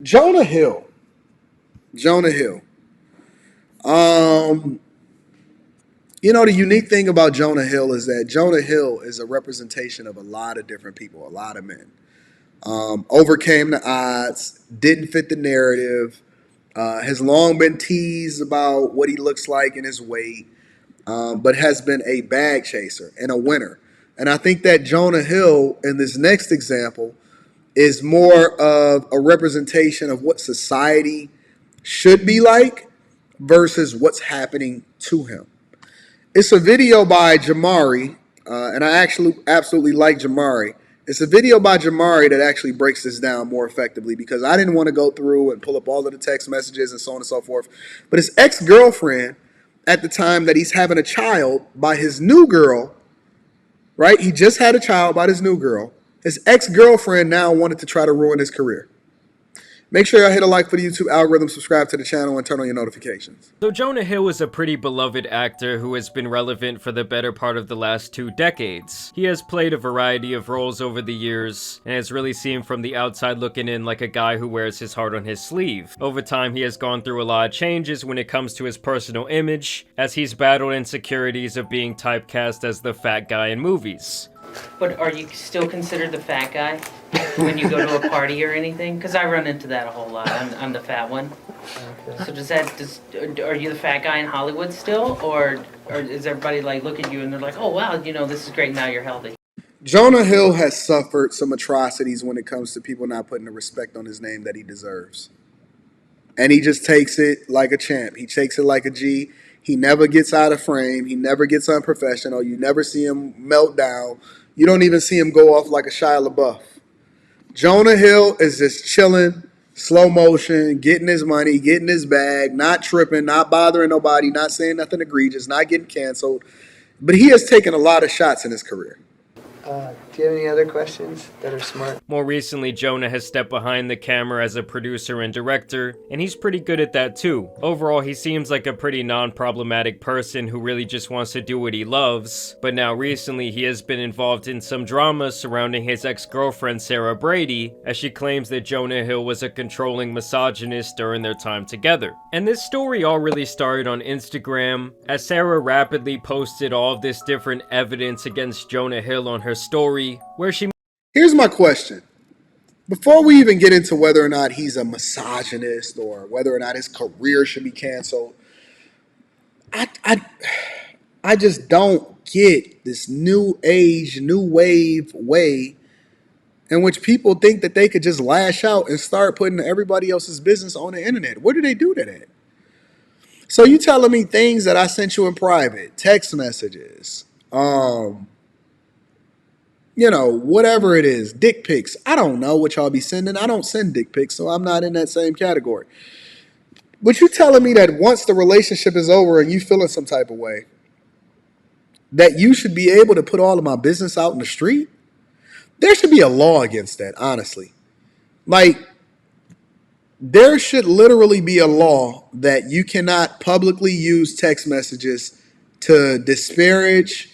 Jonah Hill. Jonah Hill. Um, the unique thing about Jonah Hill is that Jonah Hill is a representation of a lot of different people, a lot of men. Overcame the odds, didn't fit the narrative, has long been teased about what he looks like and his weight, but has been a bag chaser and a winner. And I think that Jonah Hill, in this next example, is more of a representation of what society should be like versus what's happening to him. It's a video by Jamari, and I actually absolutely like Jamari. It's a video by Jamari that actually breaks this down more effectively because I didn't want to go through and pull up all of the text messages and so on and so forth. But his ex-girlfriend, at the time that he's having a child by his new girl, right? He just had a child by his new girl. His ex-girlfriend now wanted to try to ruin his career. Make sure y'all hit a like for the YouTube algorithm, subscribe to the channel, and turn on your notifications. So Jonah Hill is a pretty beloved actor who has been relevant for the better part of the last 2 decades. He has played a variety of roles over the years, and has really seemed from the outside looking in like a guy who wears his heart on his sleeve. Over time, he has gone through a lot of changes when it comes to his personal image, as he's battled insecurities of being typecast as the fat guy in movies. But are you still considered the fat guy when you go to a party or anything? Because I run into that a whole lot. I'm the fat one. Okay. So are you the fat guy in Hollywood still, or is everybody like look at you and they're like, oh wow, this is great, now you're healthy? Jonah Hill has suffered some atrocities when it comes to people not putting the respect on his name that he deserves. And he just takes it like a champ. He takes it like a G. He never gets out of frame. He never gets unprofessional. You never see him melt down. You don't even see him go off like a Shia LaBeouf. Jonah Hill is just chilling, slow motion, getting his money, getting his bag, not tripping, not bothering nobody, not saying nothing egregious, not getting canceled. But he has taken a lot of shots in his career. Do you have any other questions that are smart? More recently, Jonah has stepped behind the camera as a producer and director, and he's pretty good at that too. Overall, he seems like a pretty non-problematic person who really just wants to do what he loves, but now recently he has been involved in some drama surrounding his ex-girlfriend Sarah Brady, as she claims that Jonah Hill was a controlling misogynist during their time together. And this story all really started on Instagram, as Sarah rapidly posted all of this different evidence against Jonah Hill on her story, where she... Here's my question. Before we even get into whether or not he's a misogynist or whether or not his career should be canceled, I just don't get this new age, new wave way in which people think that they could just lash out and start putting everybody else's business on the internet. Where do they do that at? So you telling me things that I sent you in private, text messages, whatever it is, dick pics. I don't know what y'all be sending. I don't send dick pics, so I'm not in that same category. But you telling me that once the relationship is over and you feeling some type of way, that you should be able to put all of my business out in the street? There should be a law against that, honestly. Like, there should literally be a law that you cannot publicly use text messages to disparage,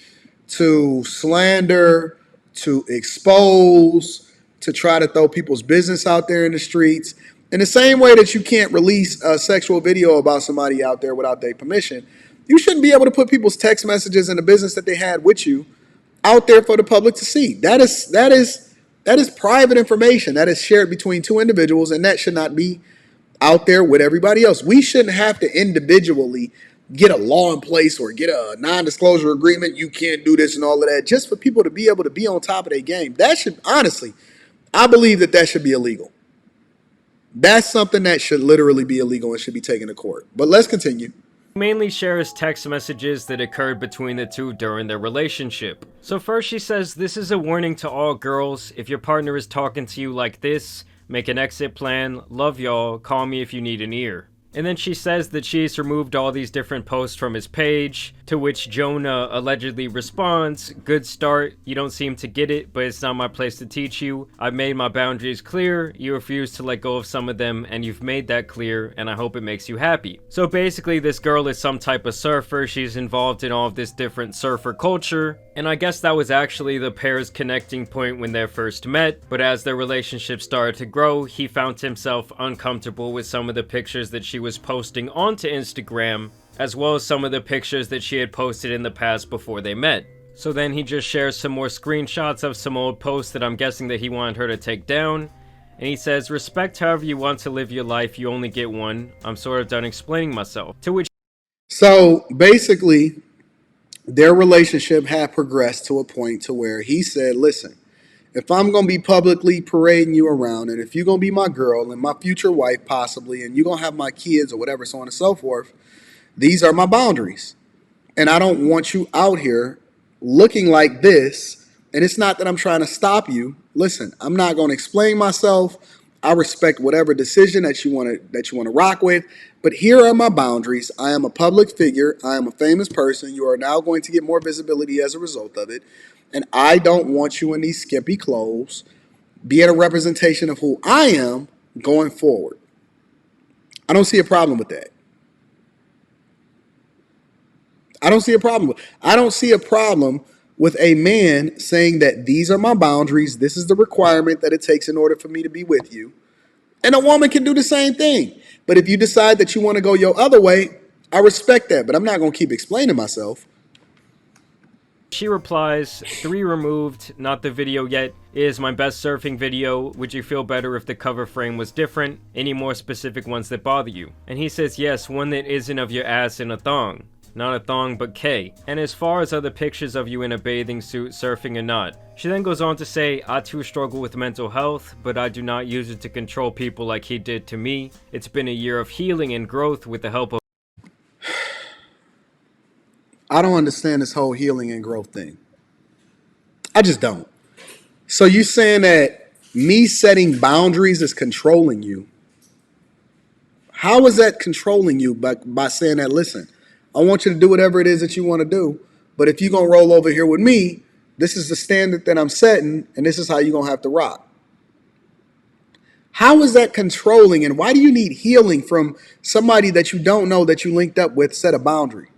to slander, to expose, to try to throw people's business out there in the streets. In the same way that you can't release a sexual video about somebody out there without their permission, you shouldn't be able to put people's text messages and the business that they had with you out there for the public to see. That is private information that is shared between two individuals, and that should not be out there with everybody else. We shouldn't have to individually get a law in place or get a non-disclosure agreement. You can't do this and all of that just for people to be able to be on top of their game. That should, honestly, I believe that should be illegal. That's something that should literally be illegal and should be taken to court. But let's continue. Mainly shares text messages that occurred between the two during their relationship. So first she says, "This is a warning to all girls. If your partner is talking to you like this, make an exit plan. Love y'all. Call me if you need an ear." And then she says that she's removed all these different posts from his page, to which Jonah allegedly responds, "Good start, you don't seem to get it, but it's not my place to teach you. I've made my boundaries clear, you refuse to let go of some of them, and you've made that clear, and I hope it makes you happy." So basically this girl is some type of surfer, she's involved in all of this different surfer culture, and I guess that was actually the pair's connecting point when they first met, but as their relationship started to grow, he found himself uncomfortable with some of the pictures that she was posting onto Instagram, as well as some of the pictures that she had posted in the past before they met. So then he just shares some more screenshots of some old posts that I'm guessing that he wanted her to take down, and he says, "Respect however you want to live your life, you only get one. I'm sort of done explaining myself." To which So basically, their relationship had progressed to a point to where he said, listen, if I'm going to be publicly parading you around, and if you're going to be my girl and my future wife possibly, and you're going to have my kids or whatever, so on and so forth, these are my boundaries. And I don't want you out here looking like this. And it's not that I'm trying to stop you. Listen, I'm not going to explain myself. I respect whatever decision that you want to rock with. But here are my boundaries. I am a public figure. I am a famous person. You are now going to get more visibility as a result of it. And I don't want you in these skimpy clothes being a representation of who I am going forward. I don't see a problem with that. I don't see a problem with a man saying that these are my boundaries. This is the requirement that it takes in order for me to be with you. And a woman can do the same thing. But if you decide that you want to go your other way, I respect that. But I'm not going to keep explaining myself. she replies, 3 removed, not the video yet, is my best surfing video. Would you feel better if the cover frame was different? Any more specific ones that bother you? And he says, yes, one that isn't of your ass in a thong. Not a thong, but K. And as far as other pictures of you in a bathing suit, surfing or not. She then goes on to say, I too struggle with mental health, but I do not use it to control people like he did to me. It's been a year of healing and growth with the help of... I don't understand this whole healing and growth thing. I just don't. So you saying that me setting boundaries is controlling you? How is that controlling you by saying that, listen, I want you to do whatever it is that you want to do, but if you're going to roll over here with me, this is the standard that I'm setting, and this is how you're going to have to rock. How is that controlling, and why do you need healing from somebody that you don't know that you linked up with set a boundary?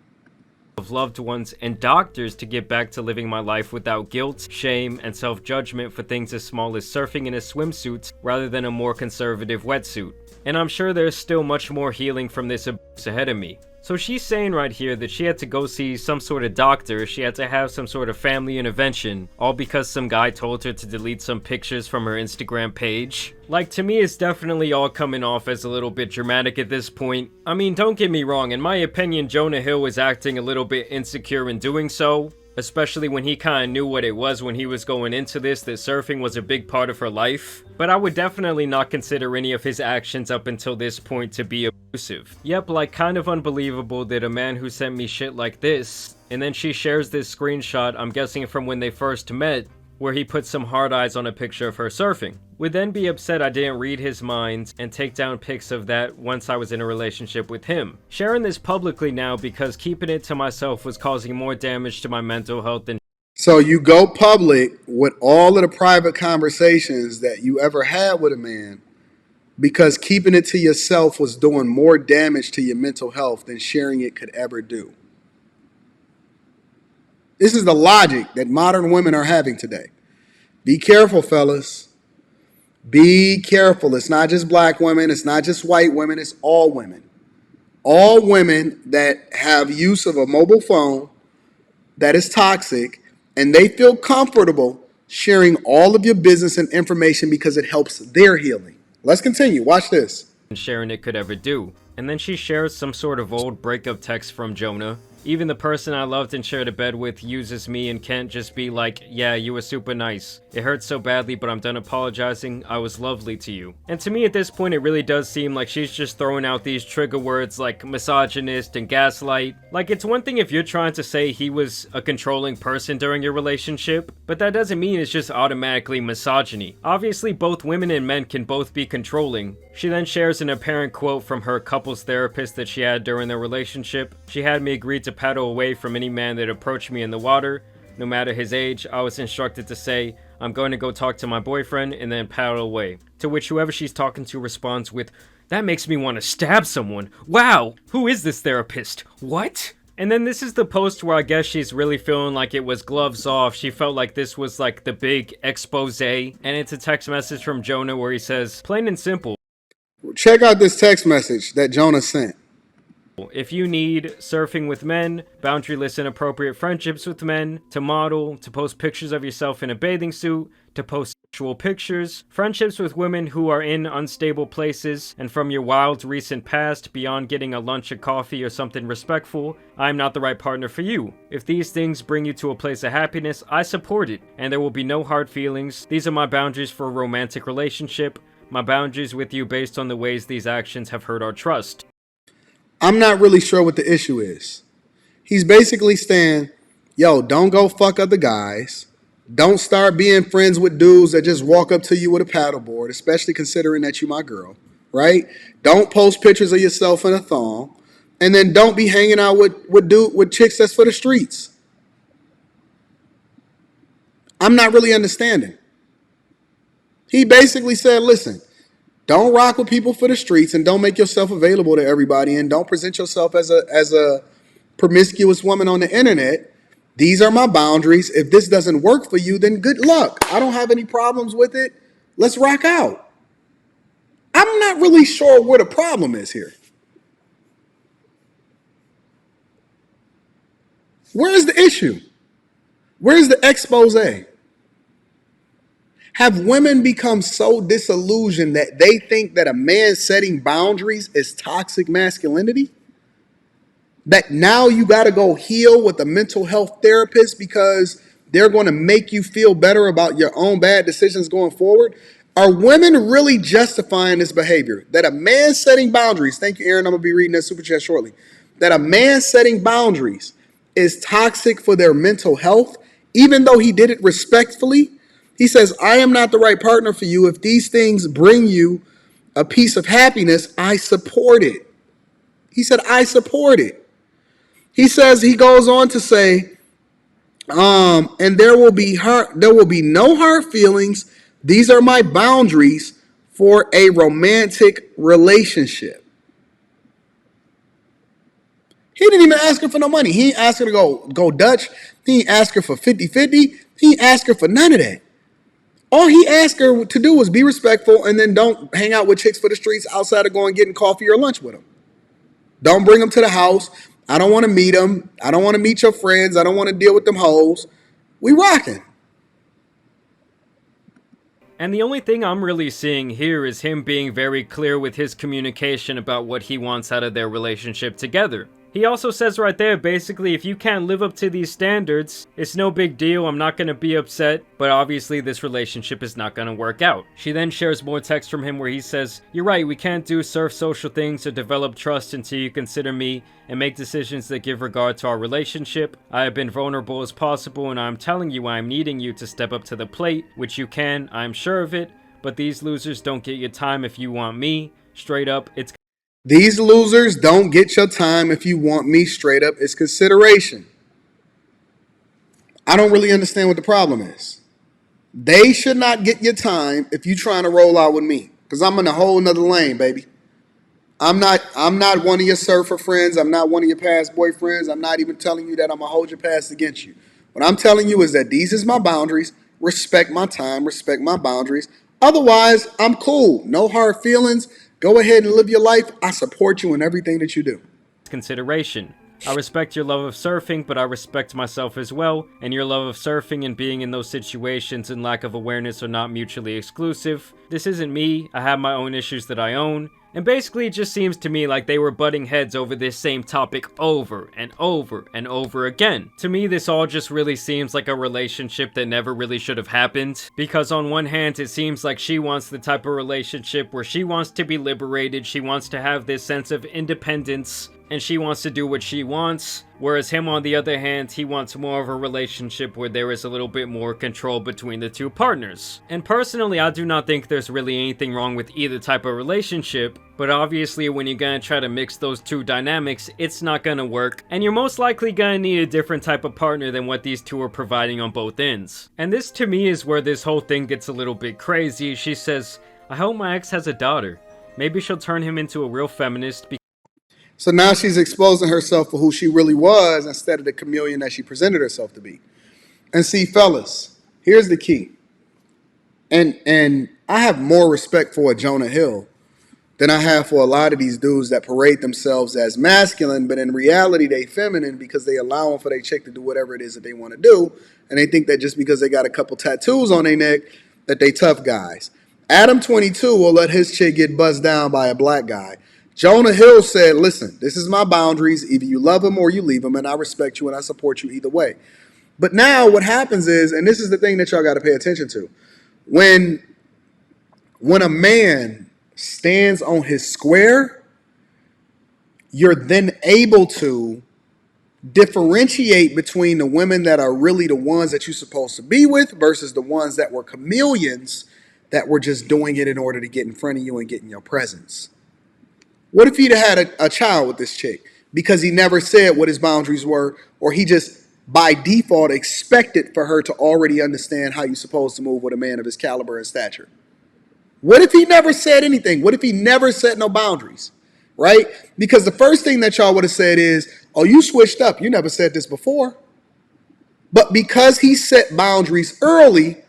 Of loved ones and doctors to get back to living my life without guilt, shame, and self-judgment for things as small as surfing in a swimsuit rather than a more conservative wetsuit. And I'm sure there's still much more healing from this abuse ahead of me. So she's saying right here that she had to go see some sort of doctor, she had to have some sort of family intervention, all because some guy told her to delete some pictures from her Instagram page. Like, to me, it's definitely all coming off as a little bit dramatic at this point. I mean, don't get me wrong, in my opinion, Jonah Hill was acting a little bit insecure in doing so. Especially when he kind of knew what it was when he was going into this, that surfing was a big part of her life. But I would definitely not consider any of his actions up until this point to be abusive. Yep, like kind of unbelievable that a man who sent me shit like this, and then she shares this screenshot, I'm guessing from when they first met, where he put some hard eyes on a picture of her surfing. Would then be upset I didn't read his mind and take down pics of that once I was in a relationship with him. Sharing this publicly now because keeping it to myself was causing more damage to my mental health than... So you go public with all of the private conversations that you ever had with a man because keeping it to yourself was doing more damage to your mental health than sharing it could ever do. This is the logic that modern women are having today. Be careful, fellas. Be careful. It's not just black women. It's not just white women. It's all women. All women that have use of a mobile phone that is toxic, and they feel comfortable sharing all of your business and information because it helps their healing. Let's continue. Watch this. Sharing it could ever do. And then she shares some sort of old breakup text from Jonah. Even the person I loved and shared a bed with uses me and can't just be like, yeah, you were super nice. It hurts so badly, but I'm done apologizing. I was lovely to you. And to me at this point, it really does seem like she's just throwing out these trigger words like misogynist and gaslight. Like, it's one thing if you're trying to say he was a controlling person during your relationship, but that doesn't mean it's just automatically misogyny. Obviously, both women and men can both be controlling. She then shares an apparent quote from her couples therapist that she had during their relationship. She had me agree to paddle away from any man that approached me in the water. No matter his age, I was instructed to say, I'm going to go talk to my boyfriend and then paddle away. To which whoever she's talking to responds with, that makes me want to stab someone. Wow, who is this therapist? What? And then this is the post where I guess she's really feeling like it was gloves off. She felt like this was like the big expose. And it's a text message from Jonah where he says, plain and simple. Check out this text message that Jonah sent. If you need surfing with men, boundaryless inappropriate friendships with men, to model, to post pictures of yourself in a bathing suit, to post sexual pictures, friendships with women who are in unstable places, and from your wild recent past, beyond getting a lunch, a coffee, or something respectful, I'm not the right partner for you. If these things bring you to a place of happiness, I support it, and there will be no hard feelings. These are my boundaries for a romantic relationship, my boundaries with you based on the ways these actions have hurt our trust. I'm not really sure what the issue is. He's basically saying, yo, don't go fuck other guys. Don't start being friends with dudes that just walk up to you with a paddleboard, especially considering that you my girl, right? Don't post pictures of yourself in a thong. And then don't be hanging out with chicks that's for the streets. I'm not really understanding. He basically said, listen, don't rock with people for the streets and don't make yourself available to everybody and don't present yourself as a promiscuous woman on the internet. These are my boundaries. If this doesn't work for you, then good luck. I don't have any problems with it. Let's rock out. I'm not really sure where the problem is here. Where is the issue? Where's the expose? Have women become so disillusioned that they think that a man setting boundaries is toxic masculinity? That now you got to go heal with a mental health therapist because they're going to make you feel better about your own bad decisions going forward? Are women really justifying this behavior? That a man setting boundaries, thank you, Aaron, I'm going to be reading that super chat shortly, that a man setting boundaries is toxic for their mental health, even though he did it respectfully? He says, I am not the right partner for you. If these things bring you a piece of happiness, I support it. He said, I support it. He says, he goes on to say, and there will be no hard feelings. These are my boundaries for a romantic relationship. He didn't even ask her for no money. He ain't asked her to go Dutch. He ain't asked her for 50-50. He ain't asked her for none of that. All he asked her to do was be respectful and then don't hang out with chicks for the streets outside of going getting coffee or lunch with them. Don't bring them to the house. I don't want to meet them. I don't want to meet your friends. I don't want to deal with them hoes. We rocking. And the only thing I'm really seeing here is him being very clear with his communication about what he wants out of their relationship together. He also says right there, basically, if you can't live up to these standards, it's no big deal, I'm not going to be upset, but obviously this relationship is not going to work out. She then shares more text from him where he says, you're right, we can't do surf social things or develop trust until you consider me and make decisions that give regard to our relationship. I have been vulnerable as possible and I'm telling you I'm needing you to step up to the plate, which you can, I'm sure of it, but these losers don't get your time if you want me. Straight up, it's These losers don't get your time if you want me. Straight up, it's consideration. I don't really understand what the problem is. They should not get your time if you're trying to roll out with me. Because I'm in a whole nother lane, baby. I'm not one of your surfer friends. I'm not one of your past boyfriends. I'm not even telling you that I'm going to hold your past against you. What I'm telling you is that these is my boundaries. Respect my time. Respect my boundaries. Otherwise, I'm cool. No hard feelings. Go ahead and live your life. I support you in everything that you do. Consideration. I respect your love of surfing, but I respect myself as well, and your love of surfing and being in those situations and lack of awareness are not mutually exclusive. This isn't me, I have my own issues that I own, and basically it just seems to me like they were butting heads over this same topic over and over and over again. To me, this all just really seems like a relationship that never really should have happened, because on one hand, it seems like she wants the type of relationship where she wants to be liberated, she wants to have this sense of independence, and she wants to do what she wants, whereas him on the other hand, he wants more of a relationship where there is a little bit more control between the two partners. And personally, I do not think there's really anything wrong with either type of relationship, but obviously when you're gonna try to mix those two dynamics, it's not gonna work, and you're most likely gonna need a different type of partner than what these two are providing on both ends. And this to me is where this whole thing gets a little bit crazy. She says, "I hope my ex has a daughter. Maybe she'll turn him into a real feminist." So now she's exposing herself for who she really was instead of the chameleon that she presented herself to be. And see, fellas, here's the key. And I have more respect for a Jonah Hill than I have for a lot of these dudes that parade themselves as masculine, but in reality they feminine because they allowing for their chick to do whatever it is that they want to do, and they think that just because they got a couple tattoos on their neck that they tough guys. Adam 22 will let his chick get buzzed down by a black guy. Jonah Hill said, listen, this is my boundaries. Either you love him or you leave him, and I respect you and I support you either way. But now what happens is, and this is the thing that y'all got to pay attention to, when a man stands on his square, you're then able to differentiate between the women that are really the ones that you're supposed to be with versus the ones that were chameleons that were just doing it in order to get in front of you and get in your presence. What if he'd had a child with this chick because he never said what his boundaries were, or he just by default expected for her to already understand how you're supposed to move with a man of his caliber and stature? What if he never said anything? What if he never set no boundaries, right? Because the first thing that y'all would have said is, oh, you switched up. You never said this before. But because he set boundaries early,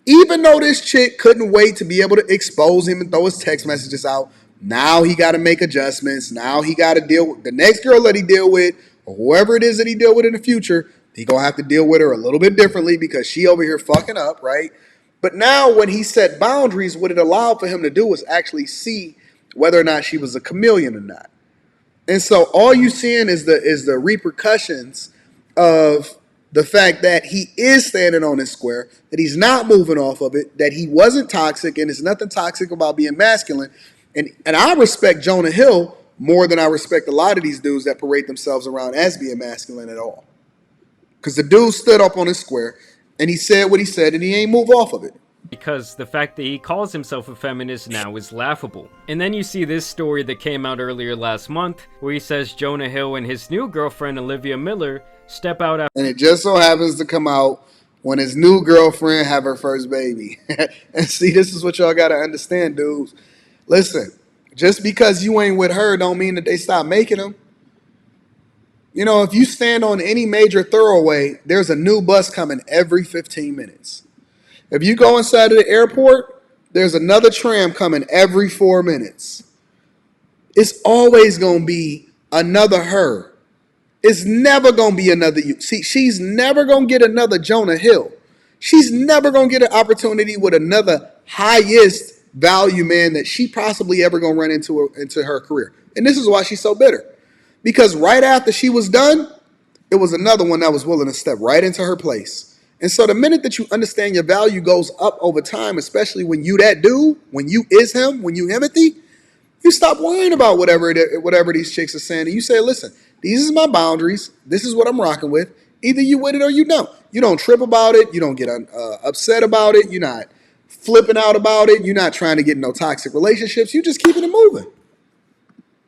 even though this chick couldn't wait to be able to expose him and throw his text messages out, now he got to make adjustments. Now he got to deal with the next girl that he deal with, or whoever it is that he deal with in the future. He gonna have to deal with her a little bit differently because she over here fucking up, right? But now when he set boundaries, what it allowed for him to do was actually see whether or not she was a chameleon or not. And so all you seeing is the repercussions of the fact that he is standing on his square, that he's not moving off of it, that he wasn't toxic, and there's nothing toxic about being masculine. And I respect Jonah Hill more than I respect a lot of these dudes that parade themselves around as being masculine at all. Because the dude stood up on his square, and he said what he said, and he ain't move off of it. Because the fact that he calls himself a feminist now is laughable. And then you see this story that came out earlier last month, where he says Jonah Hill and his new girlfriend Olivia Miller step out after... And it just so happens to come out when his new girlfriend have her first baby. And see, this is what y'all got to understand, dudes. Listen, just because you ain't with her don't mean that they stop making them. You know, if you stand on any major thoroughway, there's a new bus coming every 15 minutes. If you go inside of the airport, there's another tram coming every 4 minutes. It's always going to be another her. It's never going to be another you. See, she's never going to get another Jonah Hill. She's never going to get an opportunity with another highest value man that she possibly ever going to run into her career. And this is why she's so bitter. Because right after she was done, it was another one that was willing to step right into her place. And so the minute that you understand your value goes up over time, especially when you that dude, when you is him, when you Himothy, you stop worrying about whatever these chicks are saying. And you say, listen, these are my boundaries. This is what I'm rocking with. Either you with it or you don't. You don't trip about it. You don't get upset about it. You're not flipping out about it. You're not trying to get in no toxic relationships. You just keeping it moving.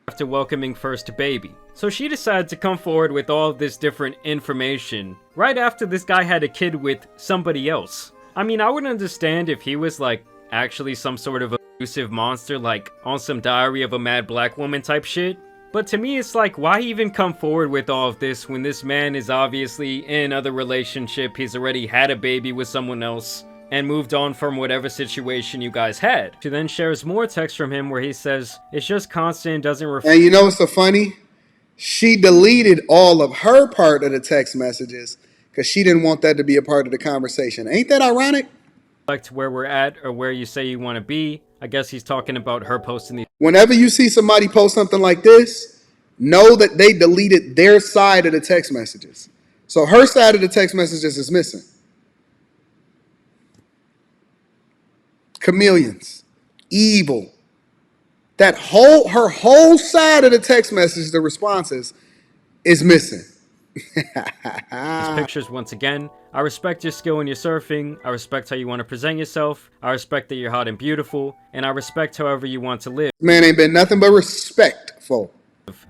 After welcoming first baby. So she decided to come forward with all of this different information right after this guy had a kid with somebody else. I mean, I would understand if he was like actually some sort of abusive monster, like on some Diary of a Mad Black Woman type shit. But to me, it's like, why even come forward with all of this when this man is obviously in another relationship, he's already had a baby with someone else, and moved on from whatever situation you guys had. She then shares more text from him where he says, it's just constant, doesn't reflect. And you know what's so funny? She deleted all of her part of the text messages because she didn't want that to be a part of the conversation. Ain't that ironic? Where we're at or where you say you want to be. I guess he's talking about her posting these. Whenever you see somebody post something like this, know that they deleted their side of the text messages. So her side of the text messages is missing. Chameleons. Evil. her whole side of the text message, the responses, is missing. His pictures once again. I respect your skill in your surfing. I respect how you want to present yourself. I respect that you're hot and beautiful. And I respect however you want to live. Man ain't been nothing but respectful.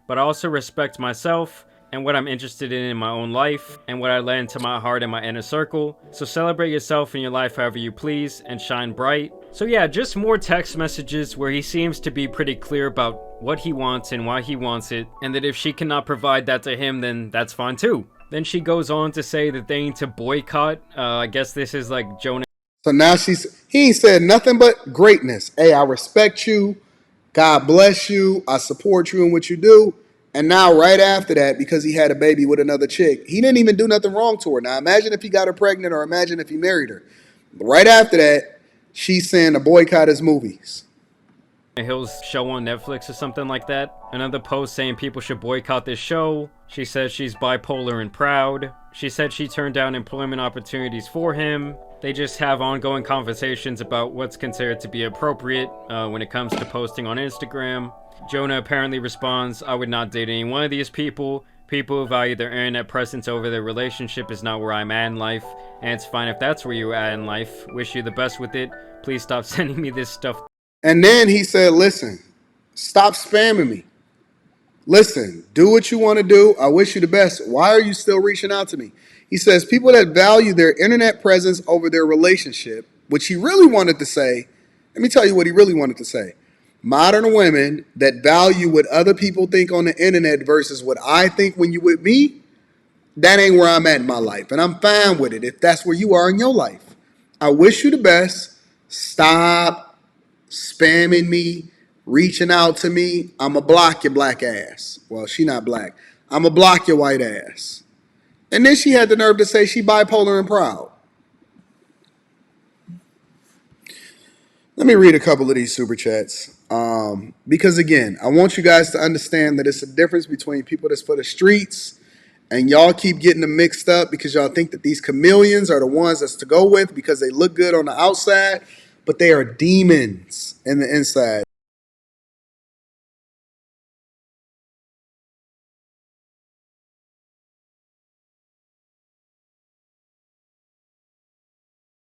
But I also respect myself and what I'm interested in my own life and what I let into my heart and my inner circle. So celebrate yourself in your life however you please and shine bright. So yeah, just more text messages where he seems to be pretty clear about what he wants and why he wants it, and that if she cannot provide that to him, then that's fine too. Then she goes on to say that they need to boycott. I guess this is like Jonah. So now he ain't said nothing but greatness. Hey, I respect you. God bless you. I support you in what you do. And now right after that, because he had a baby with another chick, he didn't even do nothing wrong to her. Now imagine if he got her pregnant or imagine if he married her. But right after that, she's saying to boycott his movies. Hill's show on Netflix or something like that. Another post saying people should boycott this show. She says she's bipolar and proud. She said she turned down employment opportunities for him. They just have ongoing conversations about what's considered to be appropriate when it comes to posting on Instagram. Jonah apparently responds, I would not date any one of these people. People who value their internet presence over their relationship is not where I'm at in life. And it's fine if that's where you're at in life. Wish you the best with it. Please stop sending me this stuff. And then he said, listen, stop spamming me. Listen, do what you want to do. I wish you the best. Why are you still reaching out to me? He says people that value their internet presence over their relationship, which he really wanted to say, let me tell you what he really wanted to say. Modern women that value what other people think on the internet versus what I think when you with me, that ain't where I'm at in my life. And I'm fine with it if that's where you are in your life. I wish you the best. Stop spamming me, reaching out to me. I'ma block your black ass. Well, she not black. I'ma block your white ass. And then she had the nerve to say she bipolar and proud. Let me read a couple of these super chats. Because again, I want you guys to understand that it's a difference between people that's for the streets and y'all keep getting them mixed up because y'all think that these chameleons are the ones that's to go with because they look good on the outside, but they are demons in the inside.